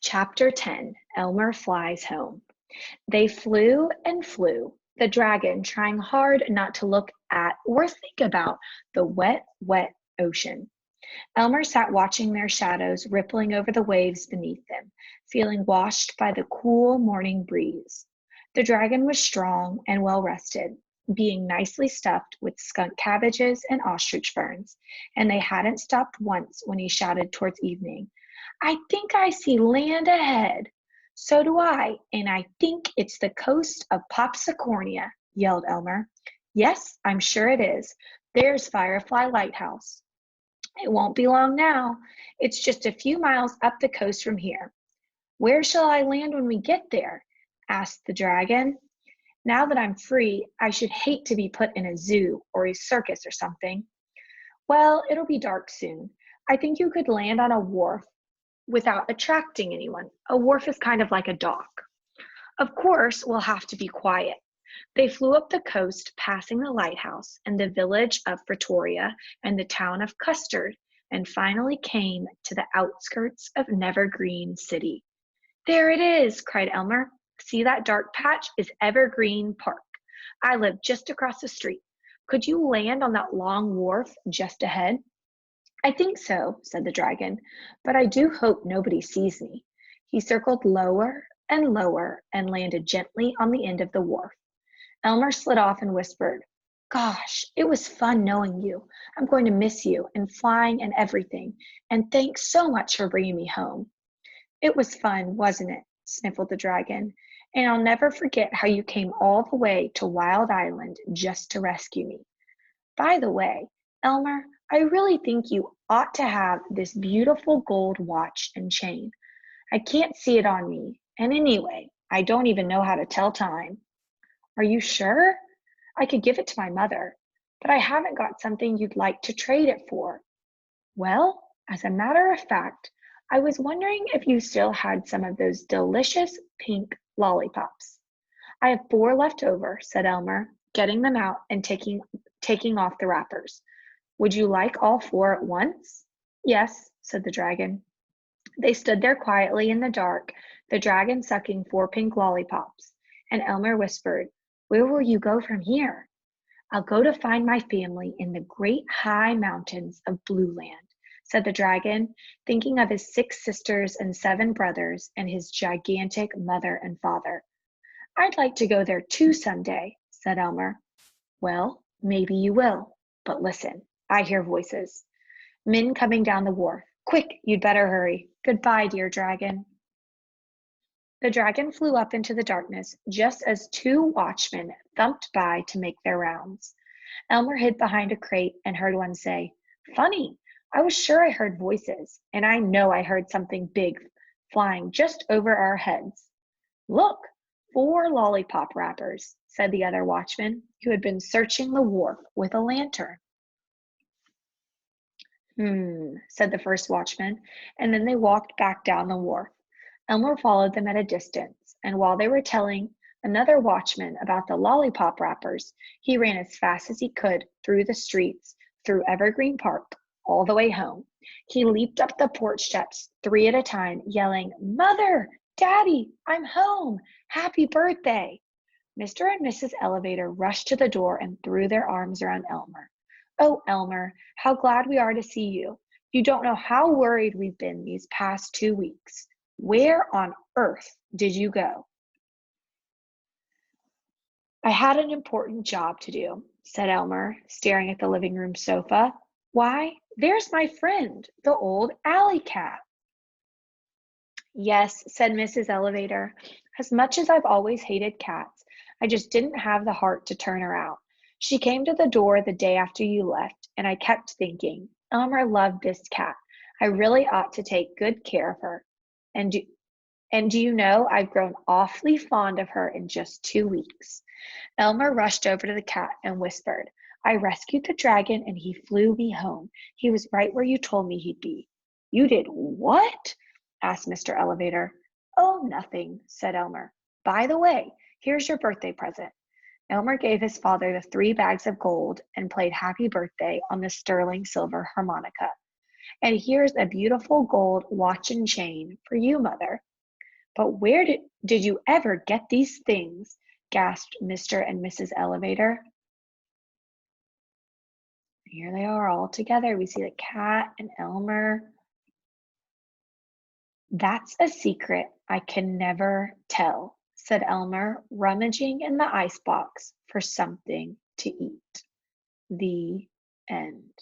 Chapter 10, Elmer Flies Home. They flew and flew, the dragon trying hard not to look at or think about the wet, wet ocean. Elmer sat watching their shadows rippling over the waves beneath them, feeling washed by the cool morning breeze. The dragon was strong and well rested, being nicely stuffed with skunk cabbages and ostrich ferns, and they hadn't stopped once when he shouted towards evening, "I think I see land ahead." "So do I, and I think it's the coast of Popsicornia," yelled Elmer. "Yes, I'm sure it is. There's Firefly Lighthouse. It won't be long now. It's just a few miles up the coast from here." "Where shall I land when we get there?" asked the dragon. "Now that I'm free, I should hate to be put in a zoo or a circus or something." "Well, it'll be dark soon. I think you could land on a wharf without attracting anyone. A wharf is kind of like a dock." "Of course, we'll have to be quiet." They flew up the coast, passing the lighthouse and the village of Pretoria and the town of Custard, and finally came to the outskirts of Nevergreen City. "There it is," cried Elmer. "See that dark patch is Evergreen Park. I live just across the street. Could you land on that long wharf just ahead?" "I think so," said the dragon, "but I do hope nobody sees me." He circled lower and landed gently on the end of the wharf. Elmer slid off and whispered, "Gosh, it was fun knowing you. I'm going to miss you and flying and everything. And thanks so much for bringing me home." "It was fun, wasn't it?" sniffled the dragon. "And I'll never forget how you came all the way to Wild Island just to rescue me. By the way, Elmer, I really think you ought to have this beautiful gold watch and chain. I can't see it on me, and anyway, I don't even know how to tell time." "Are you sure? I could give it to my mother, but I haven't got something you'd like to trade it for." "Well, as a matter of fact, I was wondering if you still had some of those delicious pink lollipops." "I have 4 left over," said Elmer, getting them out and taking off the wrappers. "Would you like all 4 at once?" "Yes," said the dragon. They stood there quietly in the dark, the dragon sucking 4 pink lollipops, and Elmer whispered, "Where will you go from here?" "I'll go to find my family in the great high mountains of Blue Land," said the dragon, thinking of his 6 sisters and 7 brothers and his gigantic mother and father. "I'd like to go there too someday," said Elmer. "Well, maybe you will, but listen, I hear voices. Men coming down the wharf. Quick, you'd better hurry. Goodbye, dear dragon." The dragon flew up into the darkness just as 2 watchmen thumped by to make their rounds. Elmer hid behind a crate and heard one say, "Funny, I was sure I heard voices, and I know I heard something big flying just over our heads." "Look, 4 lollipop wrappers," said the other watchman, who had been searching the wharf with a lantern. Said the first watchman, and then they walked back down the wharf. Elmer followed them at a distance, and while they were telling another watchman about the lollipop wrappers, he ran as fast as he could through the streets, through Evergreen Park, all the way home. He leaped up the porch steps 3 at a time, yelling, "Mother, Daddy, I'm home! Happy birthday!" Mr. and Mrs. Elevator rushed to the door and threw their arms around Elmer. "Oh, Elmer, how glad we are to see you. You don't know how worried we've been these past 2 weeks. Where on earth did you go?" "I had an important job to do," said Elmer, staring at the living room sofa. "Why, there's my friend, the old alley cat." "Yes," said Mrs. Elevator. "As much as I've always hated cats, I just didn't have the heart to turn her out. She came to the door the day after you left, and I kept thinking, Elmer loved this cat. I really ought to take good care of her. And do, and do you know, I've grown awfully fond of her in just 2 weeks." Elmer rushed over to the cat and whispered, "I rescued the dragon and he flew me home. He was right where you told me he'd be." "You did what?" asked Mr. Elevator. "Oh, nothing," said Elmer. "By the way, here's your birthday present." Elmer gave his father the 3 bags of gold and played Happy Birthday on the sterling silver harmonica. "And here's a beautiful gold watch and chain for you, Mother." But where did you ever get these things? Gasped Mr. and Mrs. Elevator. Here they are all together. We see the cat and Elmer. That's a secret I can never tell, said Elmer, rummaging in the icebox for something to eat. The end.